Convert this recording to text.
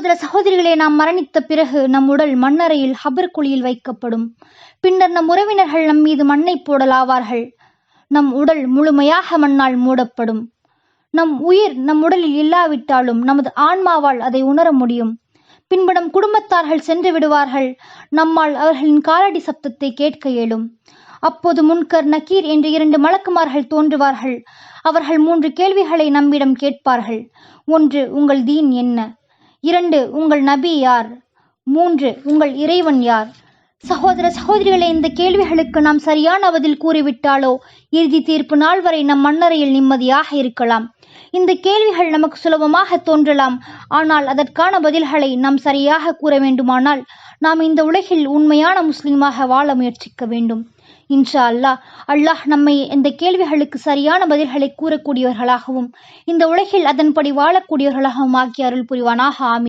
சகோதர சகோதரிகளே, நாம் மரணித்த பிறகு நம் உடல் மண்ணறையில் ஹபர் குழியில் வைக்கப்படும். பின்னர் நம் உறவினர்கள் நம் மீது மண்ணை போடலாவார்கள். நம் உடல் முழுமையாக மண்ணால் மூடப்படும். நம் உயிர் நம் உடலில் இல்லாவிட்டாலும் நமது ஆன்மாவால் அதை உணர முடியும். பின்பு நம் குடும்பத்தார்கள் சென்று விடுவார்கள். நம்மால் அவர்களின் காலடி சப்தத்தை கேட்க இயலும். அப்போது முன்கர் நக்கீர் என்று 2 மலக்குமார்கள் தோன்றுவார்கள். அவர்கள் 3 கேள்விகளை நம்மிடம் கேட்பார்கள். 1, உங்கள் தீன் என்ன? 2, உங்கள் நபி யார்? 3, உங்கள் இறைவன் யார்? சகோதர சகோதரிகளே, இந்த கேள்விகளுக்கு நாம் சரியான பதில் கூறிவிட்டாலோ இறுதி தீர்ப்பு நாள் வரை நம் மண்ணறையில் நிம்மதியாக இருக்கலாம். இந்த கேள்விகள் நமக்கு சுலபமாக தோன்றலாம். ஆனால் அதற்கான பதில்களை நாம் சரியாக கூற வேண்டுமானால் நாம் இந்த உலகில் உண்மையான முஸ்லிமாக வாழ முயற்சிக்க வேண்டும். இன்ஷா அல்லாஹ் நம்மை இந்த கேள்விகளுக்கு சரியான பதில்களை கூறக்கூடியவர்களாகவும் இந்த உலகில் அதன்படி வாழக்கூடியவர்களாகவும் ஆக்கி அருள் புரிவானாக. ஆமீன்.